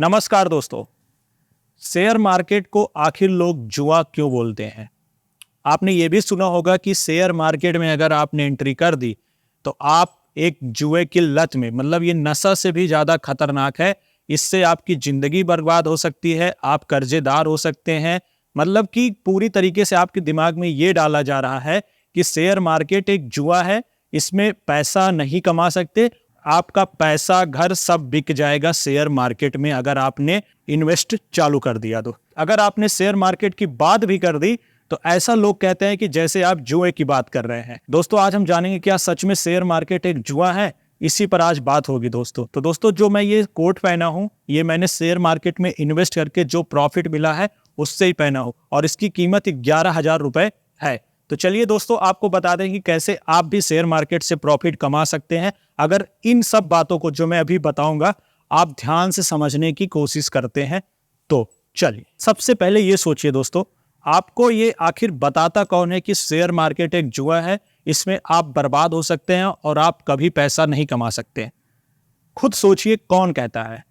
नमस्कार दोस्तों। Share market को आखिर लोग जुआ क्यों बोलते हैं? आपने ये भी सुना होगा कि शेयर मार्केट में अगर आपने एंट्री कर दी तो आप एक जुए की लत में, मतलब ये नशा से भी ज़्यादा खतरनाक है। इससे आपकी ज़िंदगी बर्बाद हो सकती है, आप कर्जेदार हो सकते हैं। मतलब कि पूरी तरीके से आपके दिमाग में ये डाला जा रहा है कि शेयर मार्केट एक जुआ है, इसमें पैसा नहीं कमा सकते। आपका पैसा, घर सब बिक जाएगा शेयर मार्केट में अगर आपने इन्वेस्ट चालू कर दिया तो। अगर आपने शेयर मार्केट की बात भी कर दी तो ऐसा लोग कहते हैं कि जैसे आप जुए की बात कर रहे हैं। दोस्तों, आज हम जानेंगे क्या सच में शेयर मार्केट एक जुआ है। इसी पर आज बात होगी दोस्तों। तो दोस्तों, जो मैं ये कोट पहना हूं, ये मैंने शेयर मार्केट में इन्वेस्ट करके जो प्रॉफिट मिला है उससे ही पहना हूं, और इसकी कीमत 11,000 रुपए है। तो चलिए दोस्तों, आपको बता दें कि कैसे आप भी शेयर मार्केट से प्रॉफिट कमा सकते हैं अगर इन सब बातों को जो मैं अभी बताऊंगा आप ध्यान से समझने की कोशिश करते हैं तो। चलिए, सबसे पहले ये सोचिए दोस्तों, आपको ये आखिर बताता कौन है कि शेयर मार्केट एक जुआ है, इसमें आप बर्बाद हो सकते हैं और आप कभी पैसा नहीं कमा सकते? खुद सोचिए, कौन कहता है?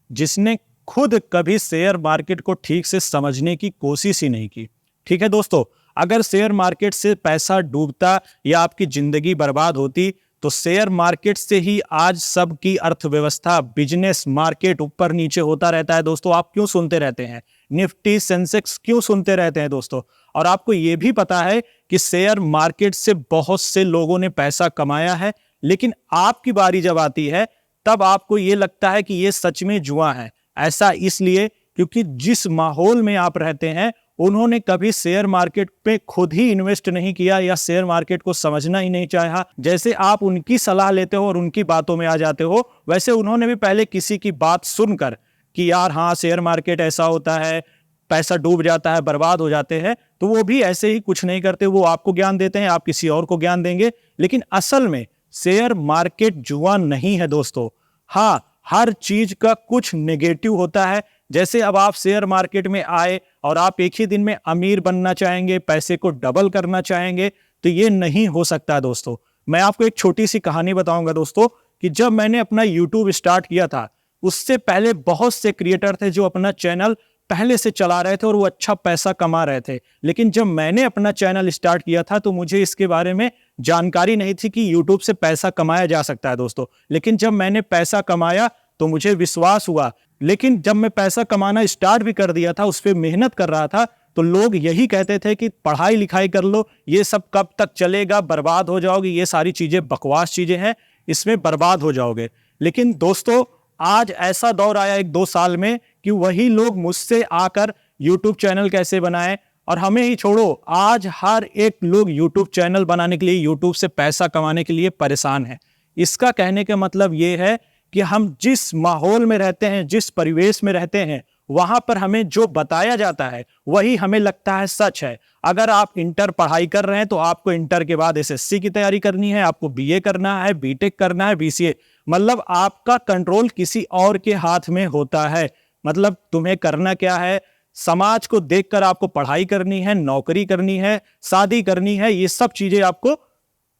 जिसने खुद कभी शेयर मार्केट को ठीक से समझने की कोशिश ही नहीं की। ठीक है दोस्तों, अगर शेयर मार्केट से पैसा डूबता या आपकी जिंदगी बर्बाद होती तो शेयर मार्केट से ही आज सबकी अर्थव्यवस्था, बिजनेस, मार्केट ऊपर नीचे होता रहता है दोस्तों। आप क्यों सुनते रहते हैं? निफ्टी, सेंसेक्स क्यों सुनते रहते हैं दोस्तों? और आपको यह भी पता है कि शेयर मार्केट से बहुत से लोगों ने पैसा कमाया है, लेकिन आपकी बारी जब आती है तब आपको यह लगता है कि यह सच में जुआ है। ऐसा इसलिए क्योंकि जिस माहौल में आप रहते हैं उन्होंने कभी शेयर मार्केट पे खुद ही इन्वेस्ट नहीं किया या शेयर मार्केट को समझना ही नहीं चाहा। जैसे आप उनकी सलाह लेते हो और उनकी बातों में आ जाते हो, वैसे उन्होंने भी पहले किसी की बात सुनकर कि यार हाँ, शेयर मार्केट ऐसा होता है, पैसा डूब जाता है, बर्बाद हो जाते हैं, तो वो भी ऐसे ही कुछ नहीं करते। वो आपको ज्ञान देते हैं, आप किसी और को ज्ञान देंगे। लेकिन असल में शेयर मार्केट जुआ नहीं है दोस्तों। हाँ, हर चीज का कुछ नेगेटिव होता है। जैसे अब आप शेयर मार्केट में आए और आप एक ही दिन में अमीर बनना चाहेंगे, पैसे को डबल करना चाहेंगे, तो ये नहीं हो सकता दोस्तों। मैं आपको एक छोटी सी कहानी बताऊंगा दोस्तों कि जब मैंने अपना YouTube स्टार्ट किया था, उससे पहले बहुत से क्रिएटर थे जो अपना चैनल पहले से चला रहे थे और वो अच्छा पैसा कमा रहे थे। लेकिन जब मैंने अपना चैनल स्टार्ट किया था तो मुझे इसके बारे में जानकारी नहीं थी कि YouTube से पैसा कमाया जा सकता है दोस्तों। लेकिन जब मैंने पैसा कमाया तो मुझे विश्वास हुआ। लेकिन जब मैं पैसा कमाना स्टार्ट भी कर दिया था, उस पर मेहनत कर रहा था, तो लोग यही कहते थे कि पढ़ाई लिखाई कर लो, ये सब कब तक चलेगा, बर्बाद हो जाओगे, ये सारी चीजें बकवास चीजें हैं, इसमें बर्बाद हो जाओगे। लेकिन दोस्तों, आज ऐसा दौर आया 1-2 साल में कि वही लोग मुझसे आकर यूट्यूब चैनल कैसे बनाएं, और हमें ही छोड़ो, आज हर एक लोग यूट्यूब चैनल बनाने के लिए, यूट्यूब से पैसा कमाने के लिए परेशान है। इसका कहने का मतलब ये है कि हम जिस माहौल में रहते हैं, जिस परिवेश में रहते हैं, वहां पर हमें जो बताया जाता है वही हमें लगता है सच है। अगर आप इंटर पढ़ाई कर रहे हैं तो आपको इंटर के बाद एसएससी की तैयारी करनी है, आपको बीए करना है, बीटेक करना है, बीसीए, मतलब आपका कंट्रोल किसी और के हाथ में होता है। मतलब तुम्हें करना क्या है? समाज को देखकर आपको पढ़ाई करनी है, नौकरी करनी है, शादी करनी है, ये सब चीजें आपको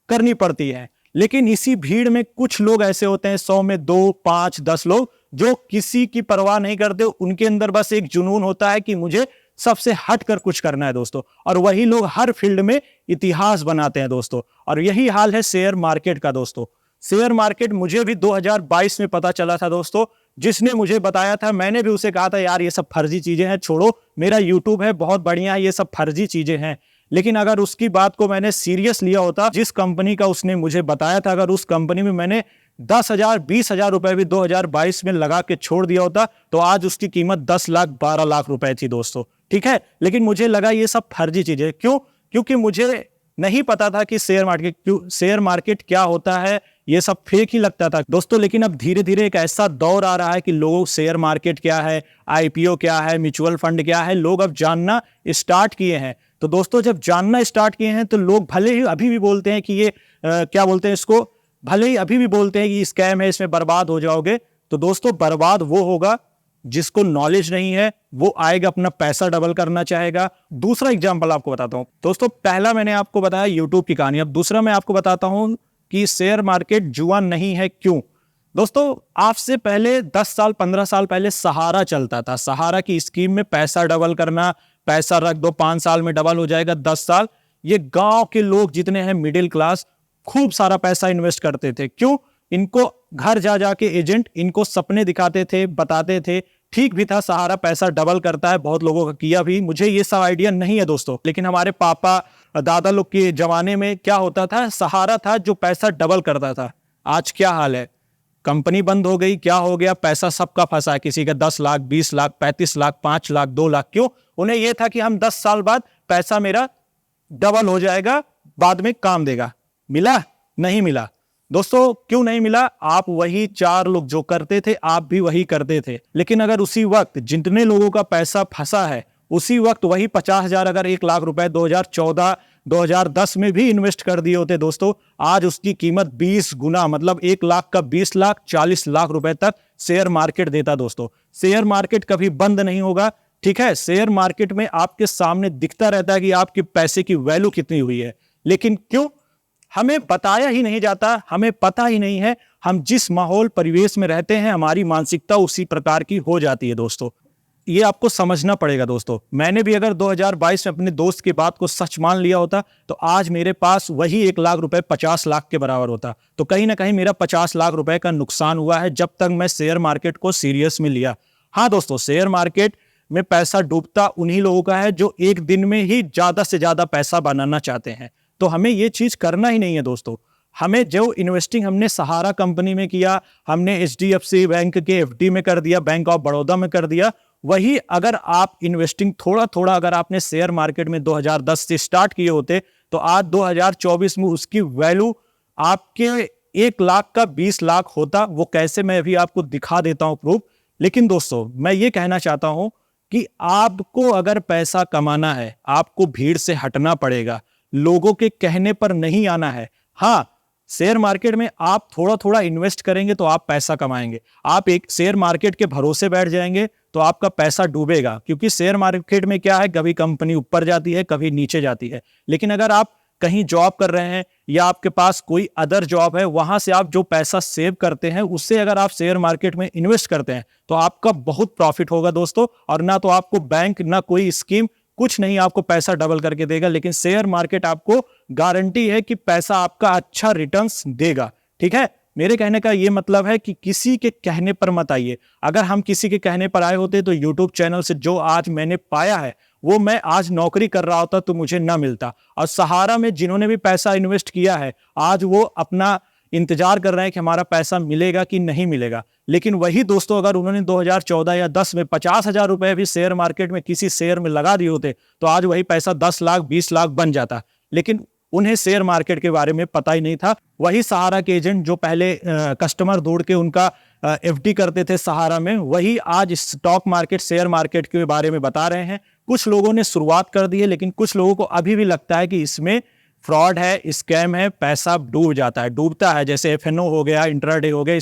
करनी पड़ती है। लेकिन इसी भीड़ में कुछ लोग ऐसे होते हैं, 100 में 2, 5, 10 लोग, जो किसी की परवाह नहीं करते। उनके अंदर बस एक जुनून होता है कि मुझे सबसे हटकर कुछ करना है दोस्तों। और वही लोग हर फील्ड में इतिहास बनाते हैं दोस्तों। और यही हाल है शेयर मार्केट का दोस्तों। शेयर मार्केट मुझे भी 2022 में पता चला था दोस्तों। जिसने मुझे बताया था, मैंने भी उसे कहा था यार ये सब फर्जी चीजें हैं, छोड़ो, मेरा यूट्यूब है बहुत बढ़िया है, ये सब फर्जी चीजें हैं। लेकिन अगर उसकी बात को मैंने सीरियस लिया होता, जिस कंपनी का उसने मुझे बताया था, अगर उस कंपनी में मैंने 10,000 20,000 रुपए भी 2022 में लगा के छोड़ दिया होता तो आज उसकी कीमत 10 लाख 12 लाख रुपए थी दोस्तों। ठीक है, लेकिन मुझे लगा ये सब फर्जी चीजें। क्यों? क्योंकि मुझे नहीं पता था कि शेयर मार्केट क्या होता है, ये सब फेक ही लगता था दोस्तों। लेकिन अब धीरे धीरे एक ऐसा दौर आ रहा है कि लोगों शेयर मार्केट क्या है, आईपीओ क्या है, म्यूचुअल फंड क्या है, लोग अब जानना स्टार्ट किए हैं। तो दोस्तों, जब जानना स्टार्ट किए हैं तो लोग भले ही अभी भी बोलते हैं कि ये क्या बोलते हैं इसको, भले ही अभी भी बोलते हैं कि स्कैम है, इसमें बर्बाद हो जाओगे। तो दोस्तों, बर्बाद वो होगा जिसको नॉलेज नहीं है, वो आएगा अपना पैसा डबल करना चाहेगा। दूसरा एग्जांपल आपको बताता हूं दोस्तों। पहला मैंने आपको बताया यूट्यूब की कहानी, अब दूसरा मैं आपको बताता हूं कि शेयर मार्केट जुआ नहीं है। क्यों? दोस्तों आपसे पहले 10 साल 15 साल पहले सहारा चलता था। सहारा की स्कीम में पैसा डबल करना, पैसा रख दो 5 साल में डबल हो जाएगा 10 साल। ये गांव के लोग जितने हैं मिडिल क्लास खूब सारा पैसा इन्वेस्ट करते थे। क्यों? इनको घर जा जाके एजेंट इनको सपने दिखाते थे, बताते थे। ठीक भी था, सहारा पैसा डबल करता है, बहुत लोगों का किया भी। मुझे ये सब आइडिया नहीं है दोस्तों, लेकिन हमारे पापा दादा लोग के जमाने में क्या होता था, सहारा था जो पैसा डबल करता था। आज क्या हाल है, कंपनी बंद हो गई, क्या हो गया, पैसा सबका फंसा है। किसी का 10 लाख 20 लाख 35 लाख 5 लाख 2 लाख। क्यों? उन्हें यह था कि हम 10 साल बाद पैसा मेरा डबल हो जाएगा, बाद में काम देगा। मिला? नहीं मिला दोस्तों। क्यों नहीं मिला? आप वही 4 लोग जो करते थे, आप भी वही करते थे। लेकिन अगर उसी वक्त जितने लोगों का पैसा फंसा है, उसी वक्त वही 50,000 अगर 1 लाख रुपए 2014 2010 में भी इन्वेस्ट कर दिए होते दोस्तों, आज उसकी कीमत 20 गुना, मतलब 1 लाख का 20 लाख 40 लाख रुपए तक शेयर मार्केट देता दोस्तों। शेयर मार्केट कभी बंद नहीं होगा, ठीक है। शेयर मार्केट में आपके सामने दिखता रहता है कि आपके पैसे की वैल्यू कितनी हुई है, लेकिन क्यों हमें बताया ही नहीं जाता, हमें पता ही नहीं है। हम जिस माहौल परिवेश में रहते हैं, हमारी मानसिकता उसी प्रकार की हो जाती है दोस्तों। ये आपको समझना पड़ेगा दोस्तों। मैंने भी अगर 2022 में अपने दोस्त की बात को सच मान लिया होता, तो आज मेरे पास वही 1 लाख रुपए 50 लाख के बराबर होता। तो कहीं ना कहीं मेरा 50 लाख रुपए का नुकसान हुआ है, जब तक मैं शेयर मार्केट को सीरियस में लिया। हाँ दोस्तों, शेयर मार्केट में पैसा डूबता उन्हीं लोगों का है जो एक दिन में ही ज्यादा से ज्यादा पैसा बनाना चाहते हैं। तो हमें ये चीज करना ही नहीं है दोस्तों। हमें जो इन्वेस्टिंग हमने सहारा कंपनी में किया, हमने HDFC बैंक के FD में कर दिया, बैंक ऑफ बड़ौदा में कर दिया, वही अगर आप इन्वेस्टिंग थोड़ा थोड़ा अगर आपने शेयर मार्केट में 2010 से स्टार्ट किए होते, तो आज 2024 में उसकी वैल्यू आपके 1 लाख का 20 लाख होता। वो कैसे, मैं अभी आपको दिखा देता हूं प्रूफ। लेकिन दोस्तों मैं ये कहना चाहता हूं कि आपको अगर पैसा कमाना है, आपको भीड़ से हटना पड़ेगा, लोगों के कहने पर नहीं आना है। हाँ, शेयर मार्केट में आप थोड़ा थोड़ा इन्वेस्ट करेंगे तो आप पैसा कमाएंगे। आप एक शेयर मार्केट के भरोसे बैठ जाएंगे तो आपका पैसा डूबेगा, क्योंकि शेयर मार्केट में क्या है, कभी कंपनी ऊपर जाती है, कभी नीचे जाती है। लेकिन अगर आप कहीं जॉब कर रहे हैं या आपके पास कोई अदर जॉब है, वहां से आप जो पैसा सेव करते हैं, उससे अगर आप शेयर मार्केट में इन्वेस्ट करते हैं तो आपका बहुत प्रॉफिट होगा दोस्तों। और ना तो आपको बैंक, ना कोई स्कीम, कुछ नहीं आपको पैसा डबल करके देगा। लेकिन शेयर मार्केट आपको गारंटी है कि पैसा आपका अच्छा रिटर्न्स देगा, ठीक है। मेरे कहने का ये मतलब है कि किसी के कहने पर मत आइए। अगर हम किसी के कहने पर आए होते तो YouTube चैनल से जो आज मैंने पाया है, वो मैं आज नौकरी कर रहा होता तो मुझे ना मिलता। और सहारा में जिन्होंने भी पैसा इन्वेस्ट किया है, आज वो अपना इंतजार कर रहे हैं कि हमारा पैसा मिलेगा कि नहीं मिलेगा। लेकिन वही दोस्तों अगर उन्होंने 2014 या 10 में 50,000 रुपए भी शेयर मार्केट में किसी शेयर में लगा दिए होते, तो आज वही पैसा 10 लाख 20 लाख बन जाता। लेकिन उन्हें शेयर मार्केट के बारे में पता ही नहीं था। वही सहारा के एजेंट जो पहले कस्टमर ढूंढ के उनका FD करते थे सहारा में, वही आज स्टॉक मार्केट, शेयर मार्केट के बारे में बता रहे हैं। कुछ लोगों ने शुरुआत कर दी है, लेकिन कुछ लोगों को अभी भी लगता है कि इसमें फ्रॉड है, स्कैम है, पैसा डूब जाता है, डूबता है। जैसे FNO हो गया, इंट्राडे हो गया,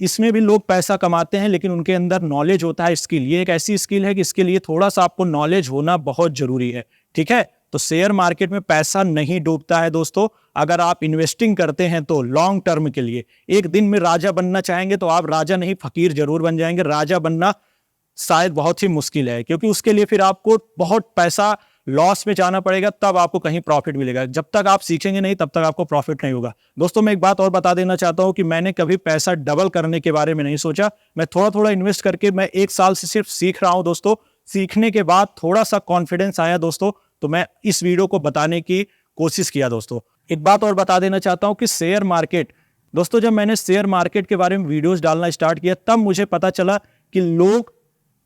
इसमें भी लोग पैसा कमाते हैं, लेकिन उनके अंदर नॉलेज होता है, स्किल। ये एक ऐसी स्किल है कि इसके लिए थोड़ा सा आपको नॉलेज होना बहुत जरूरी है, ठीक है। तो शेयर मार्केट में पैसा नहीं डूबता है दोस्तों। अगर आप इन्वेस्टिंग करते हैं तो लॉन्ग टर्म के लिए, एक दिन में राजा बनना चाहेंगे तो आप राजा नहीं फकीर जरूर बन जाएंगे। राजा बनना शायद बहुत ही मुश्किल है, क्योंकि उसके लिए फिर आपको बहुत पैसा लॉस में जाना पड़ेगा, तब आपको कहीं प्रॉफिट मिलेगा। जब तक आप सीखेंगे नहीं, तब तक आपको प्रॉफिट नहीं होगा। दोस्तों मैं एक बात और बता देना चाहता हूं कि मैंने कभी पैसा डबल करने के बारे में नहीं सोचा। मैं थोड़ा थोड़ा इन्वेस्ट करके मैं 1 साल से सिर्फ सीख रहा हूं दोस्तों। सीखने के बाद थोड़ा सा कॉन्फिडेंस आया दोस्तों, तो मैं इस वीडियो को बताने की कोशिश किया दोस्तों। एक बात और बता देना चाहता हूं कि शेयर मार्केट, दोस्तों जब मैंने शेयर मार्केट के बारे में वीडियोस डालना स्टार्ट किया, तब मुझे पता चला कि लोग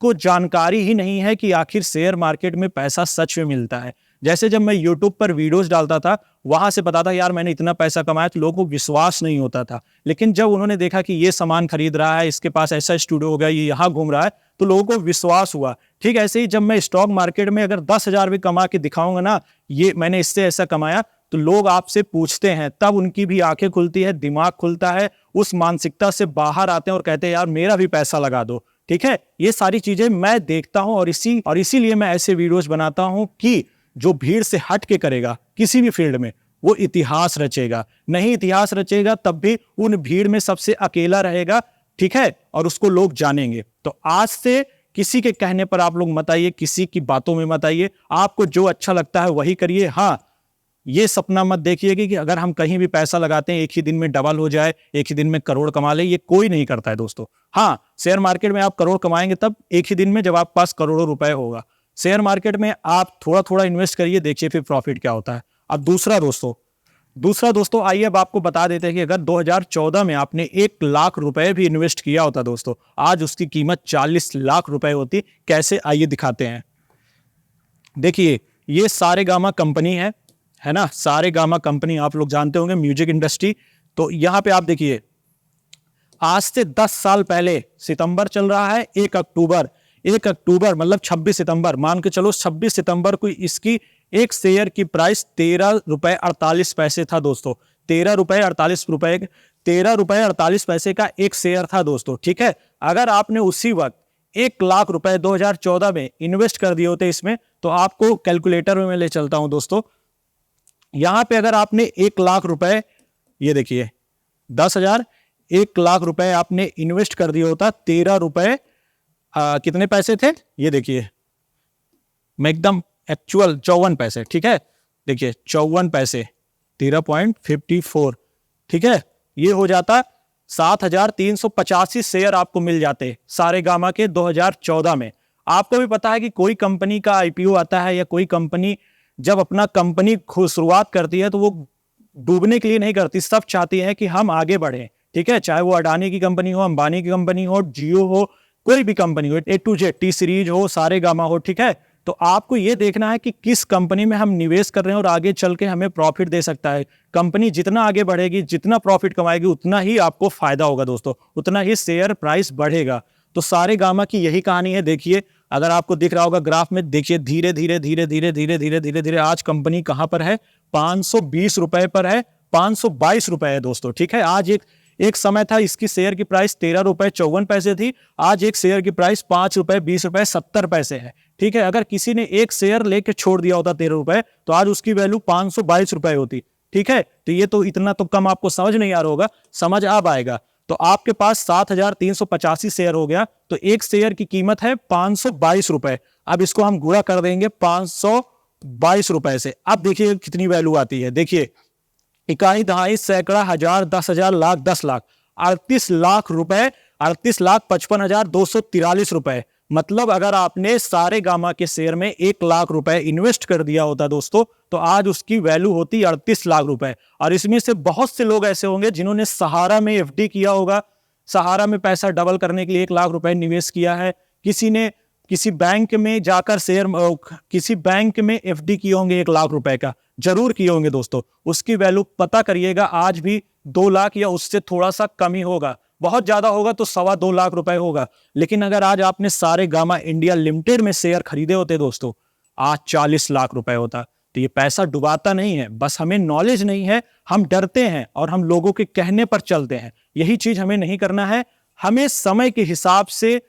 को जानकारी ही नहीं है कि आखिर शेयर मार्केट में पैसा सच में मिलता है। जैसे जब मैं YouTube पर वीडियोस डालता था, वहां से पता था यार मैंने इतना पैसा कमाया, तो लोगों को विश्वास नहीं होता था। लेकिन जब उन्होंने देखा कि ये सामान खरीद रहा है, इसके पास ऐसा स्टूडियो हो गया, ये यहाँ घूम रहा है, तो लोगों को विश्वास हुआ। ठीक ऐसे ही जब मैं स्टॉक मार्केट में अगर 10,000 भी कमा के दिखाऊंगा ना, ये मैंने इससे ऐसा कमाया, तो लोग आपसे पूछते हैं, तब उनकी भी आंखें खुलती है, दिमाग खुलता है, उस मानसिकता से बाहर आते हैं और कहते हैं यार मेरा भी पैसा लगा दो। ठीक है, ये सारी चीजें मैं देखता हूं और इसीलिए मैं ऐसे वीडियोस बनाता हूं कि जो भीड़ से हट के करेगा किसी भी फील्ड में, वो इतिहास रचेगा। नहीं इतिहास रचेगा तब भी उन भीड़ में सबसे अकेला रहेगा, ठीक है, और उसको लोग जानेंगे। तो आज से किसी के कहने पर आप लोग मत आइए, किसी की बातों में मत आइए, आपको जो अच्छा लगता है वही करिए। हाँ, ये सपना मत देखिए कि अगर हम कहीं भी पैसा लगाते हैं एक ही दिन में डबल हो जाए, एक ही दिन में करोड़ कमा ले, ये कोई नहीं करता है दोस्तों। हाँ, शेयर मार्केट में आप करोड़ कमाएंगे तब एक ही दिन में जब आपके पास करोड़ों रुपए होगा। शेयर मार्केट में आप थोड़ा थोड़ा इन्वेस्ट करिए, देखिए फिर प्रॉफिट क्या होता है। अब दूसरा दोस्तों आइए अब आपको बता देते हैं कि अगर 2014 में आपने 1 लाख रुपए भी इन्वेस्ट किया होता दोस्तों, आज उसकी कीमत 40 लाख रुपए होती। कैसे, आइए दिखाते हैं। देखिए, ये सारेगामा कंपनी है ना, सारेगामा कंपनी आप लोग जानते होंगे, म्यूजिक इंडस्ट्री। तो यहां पे आप देखिए, आज से 10 साल पहले, सितंबर चल रहा है, 1 अक्टूबर मतलब 26 सितंबर, मान के चलो 26 सितंबर को इसकी एक शेयर की प्राइस 13 रुपए 48 पैसे था दोस्तों। 13 रुपए 48 पैसे का एक शेयर था दोस्तों, ठीक है। अगर आपने उसी वक्त 1 लाख रुपए 2014 में इन्वेस्ट कर दिए होते इसमें, तो आपको कैलकुलेटर में मैं ले चलता हूं दोस्तों। यहां पे अगर आपने 1 लाख रुपए, ये देखिए 10,000, 1 लाख रुपए आपने इन्वेस्ट कर दिया होता, 13 रुपए कितने पैसे थे, ये देखिए, मैं एकदम एक्चुअल 54 पैसे, ठीक है। देखिए 54 पैसे, 13.54, ठीक है। ये हो जाता 7,385 शेयर आपको मिल जाते सारेगामा के 2014 में। आपको भी पता है कि कोई कंपनी का आईपीओ आता है या कोई कंपनी जब अपना कंपनी शुरुआत करती है तो वो डूबने के लिए नहीं करती, सब चाहती है कि हम आगे बढ़े, ठीक है। चाहे वो अडानी की कंपनी हो, अंबानी की कंपनी हो, जियो हो, कोई भी कंपनी हो, A to Z, T series हो, सारेगामा हो, ठीक है। तो आपको यह देखना है कि किस कंपनी में हम निवेश कर रहे हैं और आगे चल के हमें प्रॉफिट दे सकता है। कंपनी जितना आगे बढ़ेगी, जितना प्रॉफिट कमाएगी, उतना ही आपको फायदा होगा दोस्तों, उतना ही शेयर प्राइस बढ़ेगा। तो सारेगामा की यही कहानी है। देखिए, अगर आपको दिख रहा होगा ग्राफ में, देखिए धीरे धीरे आज कंपनी कहां पर है, 520 रुपए पर है, 522 रुपए है दोस्तों, ठीक है। आज एक समय था इसकी शेयर की प्राइस 13 रुपए 54 पैसे थी, आज एक शेयर की प्राइस 5 रुपए 20 रुपए 70 पैसे है, ठीक है। अगर किसी ने एक शेयर लेके छोड़ दिया होता 13 रुपए, तो आज उसकी वैल्यू 522 रुपए होती, ठीक है। तो ये तो इतना तो कम आपको समझ नहीं आ रहा होगा, समझ अब आएगा। तो आपके पास 7,385 शेयर हो गया, तो एक शेयर की कीमत है 522 रुपए। अब इसको हम गुणा कर देंगे 522 रुपए से। अब देखिए कितनी वैल्यू आती है। देखिए, इकाई, दहाई, सैकड़ा, हजार, 10,000, लाख, 10 लाख, 38 लाख रुपए, 38,55,243 रुपए। मतलब अगर आपने सारेगामा के शेयर में 1 लाख रुपए इन्वेस्ट कर दिया होता दोस्तों, तो आज उसकी वैल्यू होती 38 लाख रुपए। और इसमें से बहुत से लोग ऐसे होंगे जिन्होंने सहारा में एफडी किया होगा, सहारा में पैसा डबल करने के लिए 1 लाख रुपए निवेश किया है। किसी ने किसी बैंक में जाकर किसी बैंक में एफडी किए होंगे 1 लाख रुपए का, जरूर किए होंगे दोस्तों। उसकी वैल्यू पता करिएगा, आज भी 2 लाख या उससे थोड़ा सा कम ही होगा, बहुत ज्यादा होगा तो 2.25 लाख रुपए होगा। लेकिन अगर आज आपने सारेगामा इंडिया लिमिटेड में शेयर खरीदे होते दोस्तों, आज 40 लाख रुपए होता। तो ये पैसा डुबाता नहीं है, बस हमें नॉलेज नहीं है, हम डरते हैं और हम लोगों के कहने पर चलते हैं। यही चीज हमें नहीं करना है, हमें समय के हिसाब से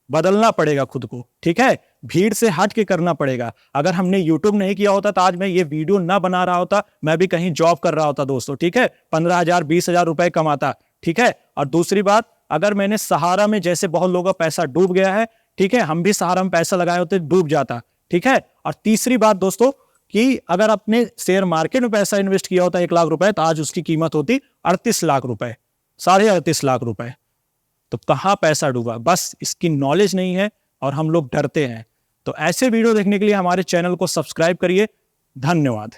बदलना पड़ेगा खुद को, ठीक है। भीड़ से हट के करना पड़ेगा। अगर हमने यूट्यूब नहीं किया होता तो आज मैं ये वीडियो ना बना रहा होता, मैं भी कहीं जॉब कर रहा होता दोस्तों, ठीक है। 15,000 20,000 रुपए कमाता, ठीक है। और दूसरी बात, अगर मैंने सहारा में, जैसे बहुत लोगों का पैसा डूब गया है, ठीक है, हम भी सहारा में पैसा लगाए होते डूब जाता, ठीक है। और तीसरी बात दोस्तों, कि अगर आपने शेयर मार्केट में पैसा इन्वेस्ट किया होता 1 लाख रुपए, तो आज उसकी कीमत होती 38 लाख रुपए, 38.5 लाख रुपए। तो कहां पैसा डूबा, बस इसकी नॉलेज नहीं है और हम लोग डरते हैं। तो ऐसे वीडियो देखने के लिए हमारे चैनल को सब्सक्राइब करिए। धन्यवाद।